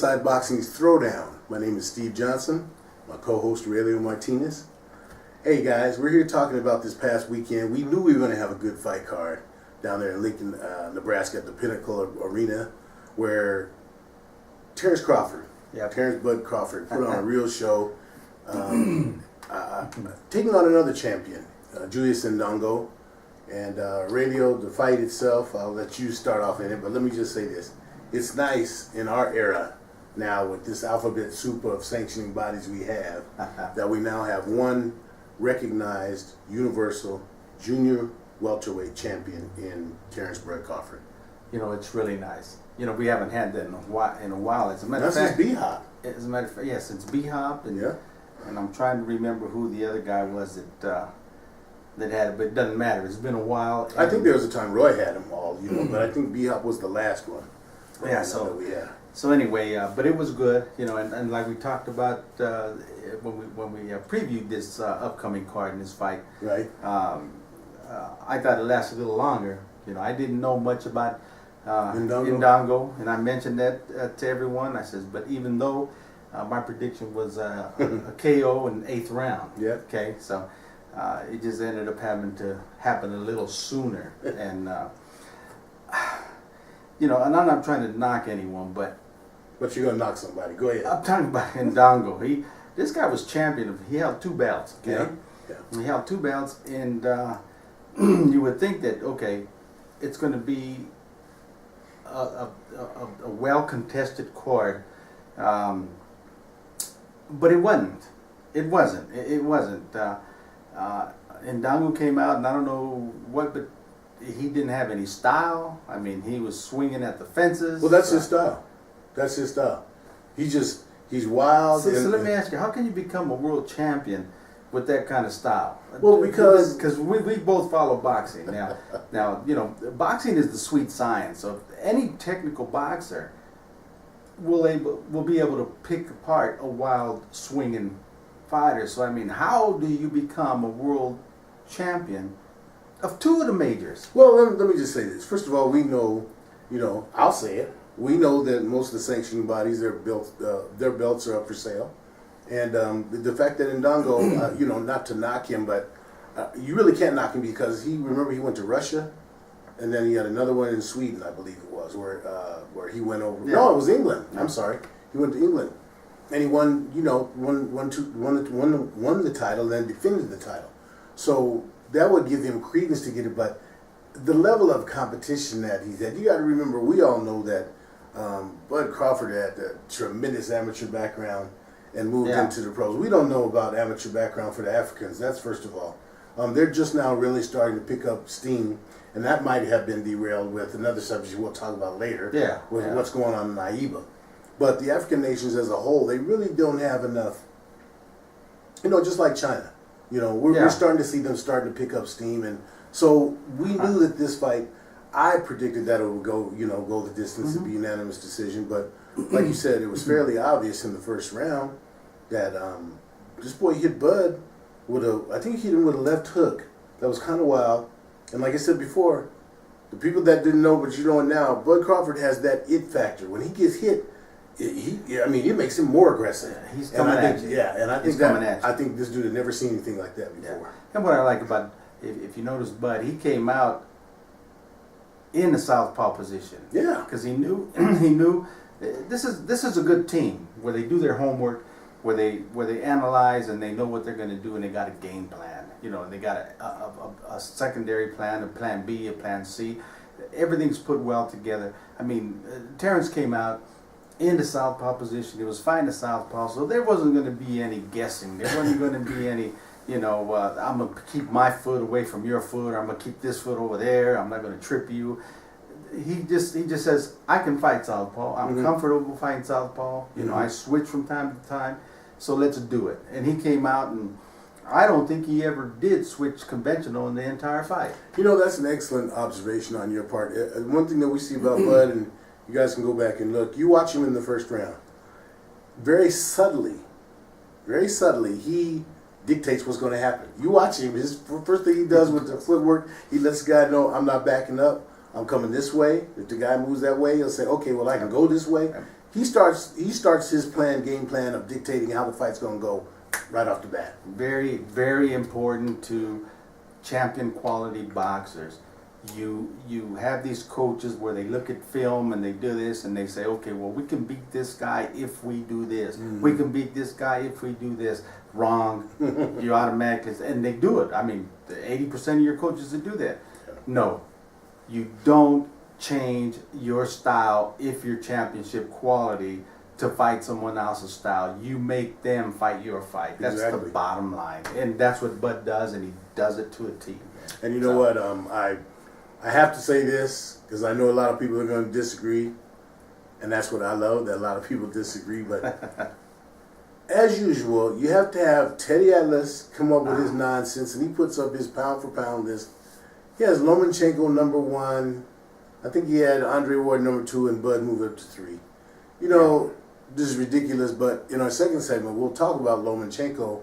Inside Boxing's Throwdown. My name is Steve Johnson, my co-host Aurelio Martinez. Hey guys, we're here talking about this past weekend. We knew we were going to have a good fight card down there in Lincoln, Nebraska at the Pinnacle Arena, where Terence Crawford, Terence Bud Crawford, put on a real show, taking on another champion, Julius Ndongo. And Aurelio, the fight itself, I'll let you start off in it, but let me just say this. It's nice in our era now with this alphabet soup of sanctioning bodies we have that we now have one recognized universal junior welterweight champion in Terence Bud Crawford. You know, it's really nice. You know, we haven't had that in a while. As a matter of fact, that's B-Hop. As a matter of fact, yes, it's B-Hop, and I'm trying to remember who the other guy was that had it, but it doesn't matter. It's been a while. I think there was a time Roy had them all, but I think B-Hop was the last one. Yeah, so anyway, but it was good, and like we talked about when we previewed this upcoming card in this fight. Right. I thought it lasted a little longer. I didn't know much about Ndongo, and I mentioned that to everyone. I says, but even though my prediction was a KO in the 8th round. Yeah. Okay, so it just ended up having to happen a little sooner, and. And I'm not trying to knock anyone, but you're gonna knock somebody. Go ahead. I'm talking about Ndongo. This guy was champion. He held 2 belts. Okay, yeah. He held 2 belts, and you would think that it's going to be a well contested card, but it wasn't. It wasn't. Ndongo came out, and I don't know what, but. He didn't have any style. I mean, he was swinging at the fences. Well, that's his style. That's his style. He's wild. So let me ask you, how can you become a world champion with that kind of style? Well, because we both follow boxing. Now, boxing is the sweet science. So any technical boxer will be able to pick apart a wild swinging fighter. So I mean, how do you become a world champion of 2 of the majors? Well, let me just say this. First of all, we know, I'll say it. We know that most of the sanctioning bodies, their belts are up for sale, and the fact that Ndongo, not to knock him, but you really can't knock him because he went to Russia, and then he had another one in Sweden, I believe it was, where he went over. Yeah. No, it was England. I'm sorry, he went to England, and he won the title, then defended the title. So. That would give him credence to get it, but the level of competition that he's at, you got to remember, we all know that Bud Crawford had a tremendous amateur background and moved into the pros. We don't know about amateur background for the Africans, that's first of all. They're just now really starting to pick up steam, and that might have been derailed with another subject we'll talk about later, with what's going on in Naiba. But the African nations as a whole, they really don't have enough, just like China. We're starting to see them starting to pick up steam, and so we knew that this fight. I predicted that it would go the distance and be unanimous decision. But like you said, it was fairly obvious in the first round that this boy hit Bud I think he hit him with a left hook. That was kind of wild. And like I said before, the people that didn't know, but you know it now, Bud Crawford has that it factor. When he gets hit, it makes him more aggressive. Yeah, he's coming at you. Yeah, and I think this dude had never seen anything like that before. Yeah. And what I like about, if you notice, Bud, he came out in the southpaw position. Yeah, because he knew this is a good team where they do their homework, where they analyze and they know what they're going to do, and they got a game plan. They got a secondary plan, a plan B, a plan C. Everything's put well together. I mean, Terence came out in the southpaw position. He was fighting the southpaw, so there wasn't going to be any guessing. There wasn't going to be any, I'm going to keep my foot away from your foot, or I'm going to keep this foot over there. I'm not going to trip you. He just says, I can fight southpaw. I'm comfortable fighting southpaw. I switch from time to time, so let's do it. And he came out, and I don't think he ever did switch conventional in the entire fight. That's an excellent observation on your part. One thing that we see about Bud, and you guys can go back and look. You watch him in the first round. Very subtly, he dictates what's going to happen. You watch him. His first thing he does with the footwork, he lets the guy know, I'm not backing up. I'm coming this way. If the guy moves that way, he'll say, okay, well, I can go this way. he starts his game plan of dictating how the fight's going to go right off the bat. Very, very important to champion quality boxers. You have these coaches where they look at film and they do this and they say, okay, well, we can beat this guy if we do this. We can beat this guy if we do this. Wrong. You automatically, and they do it. I mean, 80% of your coaches that do that. No, you don't change your style if you're championship quality to fight someone else's style. You make them fight your fight. That's Exactly. the bottom line, and that's what Bud does, and he does it to a T. And you know what? I have to say this because I know a lot of people are going to disagree, and that's what I love, that a lot of people disagree. But as usual, you have to have Teddy Atlas come up with his nonsense, and he puts up his pound for pound list. He has Lomachenko number 1. I think he had Andre Ward number 2, and Bud moved up to 3. You know, this is ridiculous, but in our second segment, we'll talk about Lomachenko,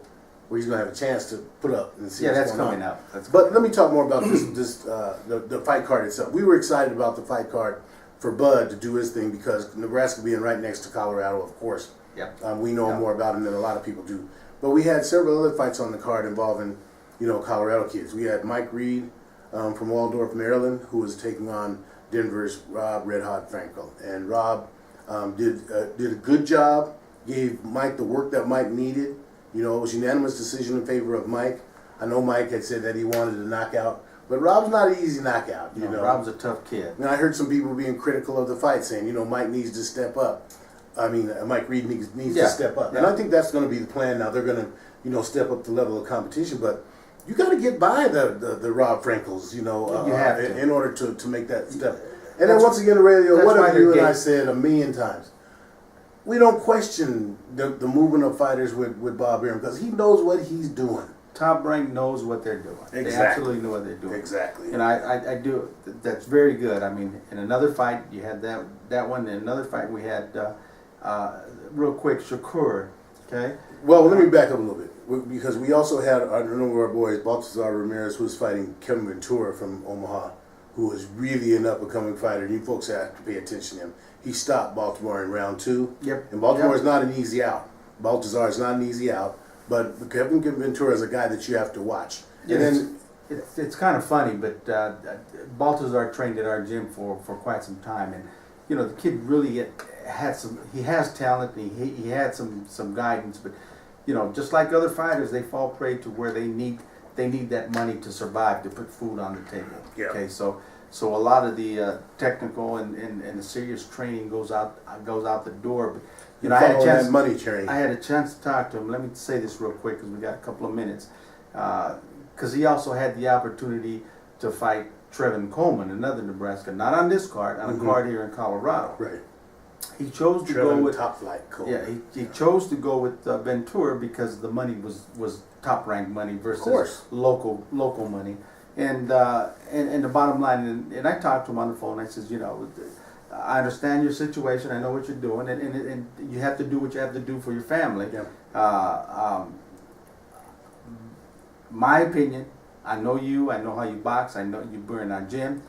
where he's going to have a chance to put up and see what's going on. But let me talk more about the fight card itself. We were excited about the fight card for Bud to do his thing because Nebraska being right next to Colorado, of course. Yep. We know more about him than a lot of people do. But we had several other fights on the card involving, Colorado kids. We had Mike Reed from Waldorf, Maryland, who was taking on Denver's Rob Red Hot Franco. And Rob did a good job, gave Mike the work that Mike needed. It was unanimous decision in favor of Mike. I know Mike had said that he wanted a knockout, but Rob's not an easy knockout. Rob's a tough kid. And I heard some people being critical of the fight, saying, Mike needs to step up. Mike Reed needs to step up. And I think that's going to be the plan now. They're going to, step up the level of competition, but you got to get by the Rob Frankels, you have to. in order to make that step. And then once again, the radio, what have you and I said a million times? We don't question the movement of fighters with Bob Arum because he knows what he's doing. Top Rank knows what they're doing. Exactly. They absolutely know what they're doing. Exactly. And I do. That's very good. I mean, in another fight, you had that one. In another fight, we had real quick Sakura. Okay. Well, let me back up a little bit because we also had another of our boys, Baltazar Ramirez, who was fighting Kevin Ventura from Omaha, who was really an up-and-coming fighter. And you folks have to pay attention to him. He stopped Baltimore in round 2. Yep. And Baltimore is not an easy out. Baltazar is not an easy out. But Kevin Ventura is a guy that you have to watch. Yeah, and then it's kind of funny, but Baltazar trained at our gym for quite some time, and the kid really has talent, and he had some guidance, but just like other fighters, they fall prey to where they need that money to survive, to put food on the table. Yeah. Okay, so a lot of the technical and the serious training goes out the door, but. I had a chance. Money train. I had a chance to talk to him. Let me say this real quick because we got a couple of minutes. Because he also had the opportunity to fight Trevin Coleman, another Nebraska, not on this card, on a card here in Colorado. Right. He chose to Trevin go with top flight Coleman. Yeah, he chose to go with Ventura because the money was top ranked money versus local money. And the bottom line, and I talked to him on the phone. I says, I understand your situation. I know what you're doing, and you have to do what you have to do for your family. Yeah. My opinion, I know you. I know how you box. I know you were in our gym.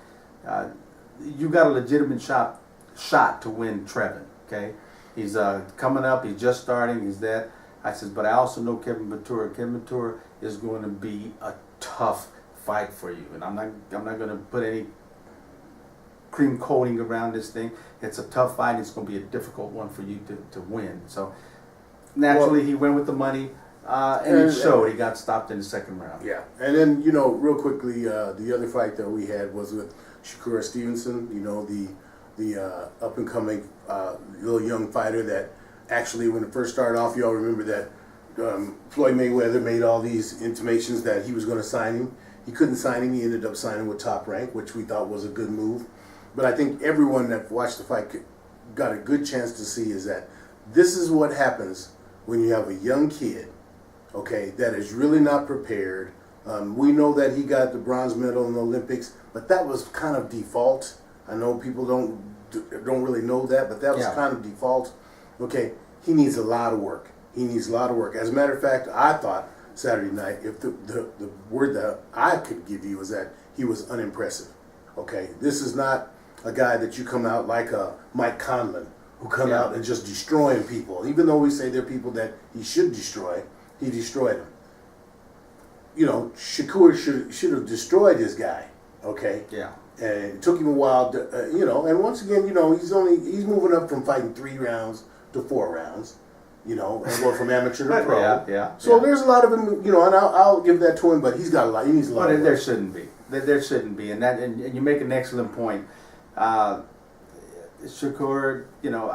You got a legitimate shot to win Trevin. Okay, he's coming up. He's just starting. He's that. I says, but I also know Kevin Ventura. Kevin Ventura is going to be a tough fight for you, and I'm not going to put any cream coating around this thing. It's a tough fight. It's going to be a difficult one for you to win. So naturally, he went with the money, and it showed. He got stopped in the second round. Yeah, and then real quickly, the other fight that we had was with Sakura Stevenson. The up and coming little young fighter that actually, when it first started off, you all remember that Floyd Mayweather made all these intimations that he was going to sign him. He couldn't sign him. He ended up signing with Top Rank, which we thought was a good move. But I think everyone that watched the fight got a good chance to see is that this is what happens when you have a young kid, okay, that is really not prepared. We know that he got the bronze medal in the Olympics, but that was kind of default. I know people don't really know that, but that was kind of default. Okay, he needs a lot of work. He needs a lot of work. As a matter of fact, I thought Saturday night, if the word that I could give you is that he was unimpressive. Okay, this is not a guy that you come out like a Mike Conlon who come out and just destroying people. Even though we say they're people that he should destroy, he destroyed them. You know, Shakur should have destroyed this guy. Okay. Yeah. And it took him a while to, you know. And once again, you know, he's moving up from fighting 3 rounds to 4 rounds. You know, and going from amateur to pro. So there's a lot of him, you know, and I'll give that to him. But he's got a lot. He needs a lot. But there shouldn't be. There shouldn't be, and you make an excellent point. Shakur, you know,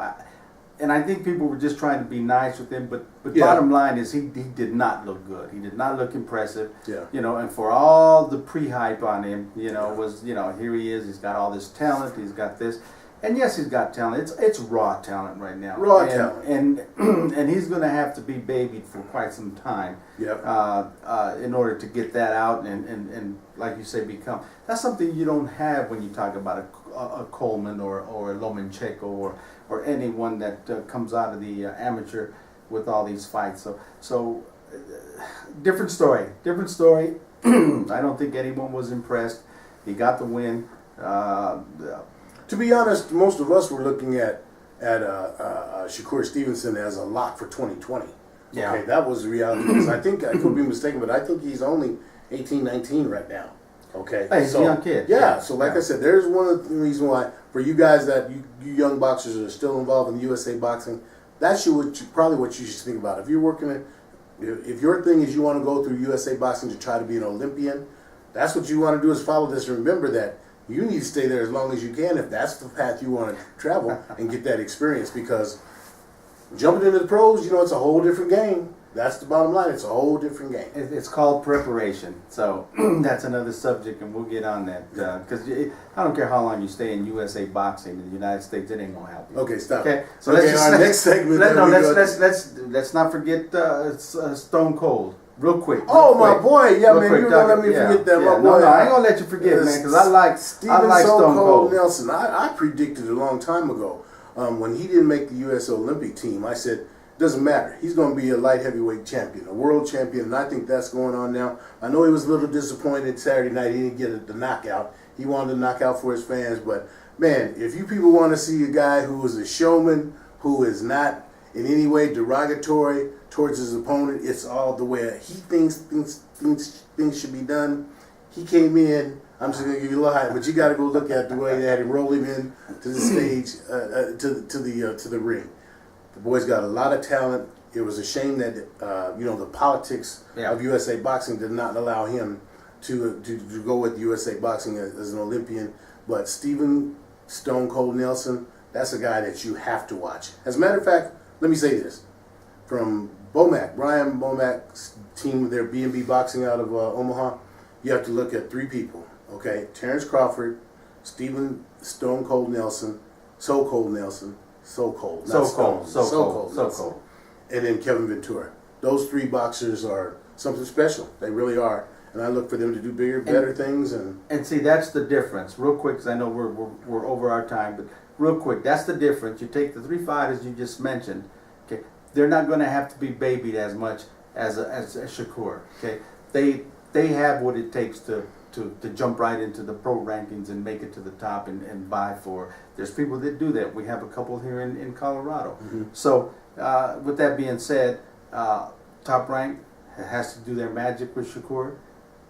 and I think people were just trying to be nice with him, but bottom line is he did not look good. He did not look impressive. Yeah. You know, and for all the pre-hype on him, you know, was, you know, here he is. He's got all this talent. He's got this. And yes, he's got talent. It's raw talent right now. Talent. And he's going to have to be babied for quite some time. Yep. In order to get that out and like you say, become. That's something you don't have when you talk about a Coleman or a Lomachenko or anyone that comes out of the amateur with all these fights. So different story. Different story. I don't think anyone was impressed. He got the win. To be honest, most of us were looking at Sakura Stevenson as a lock for 2020. Yeah. Okay, that was the reality. Because I could be mistaken, but I think he's only 18, 19 right now. Okay, hey, he's a young kid. Yeah, so like I said, there's one of the reasons why for you guys that you young boxers that are still involved in USA boxing, that's probably what you should think about. If you're working if your thing is you want to go through USA boxing to try to be an Olympian, that's what you want to do is follow this and remember that you need to stay there as long as you can if that's the path you want to travel and get that experience, because jumping into the pros, you know, it's a whole different game. That's the bottom line. It's a whole different game. It's called preparation. So that's another subject, and we'll get on that. Because I don't care how long you stay in USA boxing in the United States, it ain't going to help you. Okay, stop. Okay, so next segment. Let's not forget Stone Cold. Real quick. Oh, my boy. Yeah, man, you're going to let me forget that. My boy. No, I ain't going to let you forget, man, because I like Stone Cold Nelson. I predicted a long time ago when he didn't make the U.S. Olympic team. I said, doesn't matter. He's going to be a light heavyweight champion, a world champion, and I think that's going on now. I know he was a little disappointed Saturday night. He didn't get the knockout. He wanted a knockout for his fans, but, man, if you people want to see a guy who is a showman, who is not in any way derogatory towards his opponent, it's all the way he thinks things should be done. He came in. I'm just gonna give you a little hype, but you got to go look at the way they had him roll him in to the stage, to the ring. The boy's got a lot of talent. It was a shame that the politics of USA boxing did not allow him to go with USA boxing as an Olympian. But Stephen Stone Cold Nelson, that's a guy that you have to watch. As a matter of fact, let me say this: from Brian Bomac's team, their B&B Boxing out of Omaha, you have to look at 3 people. Okay, Terence Crawford, Stephen Stone Cold Nelson, So Cold, and then Kevin Ventura. Those 3 boxers are something special. They really are, and I look for them to do bigger, better things. And see, that's the difference. Real quick, because I know we're over our time, but real quick, that's the difference. You take the 3 fighters you just mentioned. Okay, they're not going to have to be babied as much as Shakur. Okay, they have what it takes to jump right into the pro rankings and make it to the top and vie for. There's people that do that. We have a couple here in Colorado. Mm-hmm. So with that being said, Top Rank has to do their magic with Shakur.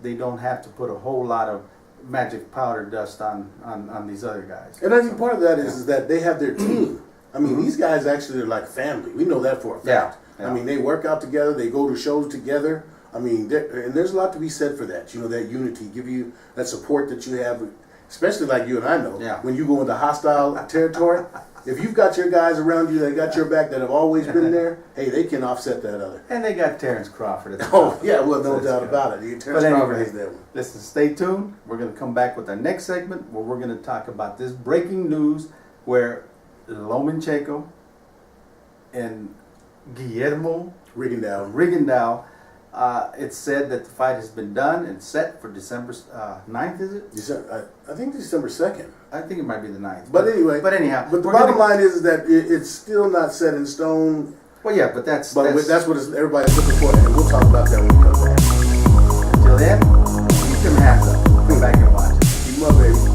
They don't have to put a whole lot of magic powder dust on these other guys. And I think part of that is that they have their team. I mean, these guys actually are like family. We know that for a fact. Yeah. I mean, they work out together. They go to shows together. I mean, and there's a lot to be said for that. You know, that unity, give you that support that you have, especially like you and I know. Yeah. When you go into hostile territory, if you've got your guys around you that got your back that have always been there, hey, they can offset that other. And they got Terence Crawford at the Oh, top. yeah, well, no doubt about it. Terence Crawford is there. Listen, stay tuned. We're going to come back with our next segment where we're going to talk about this breaking news where Lomachenko and Guillermo Rigondeaux, it's said that the fight has been done and set for December 9th, is it? I think December 2nd. I think it might be the 9th. But anyway. But anyhow. But the bottom line is that it's still not set in stone. Well, yeah, but that's what everybody's looking for, and we'll talk about that when we come back. Until then, keep them hands up. Come back and watch. Keep them up, baby.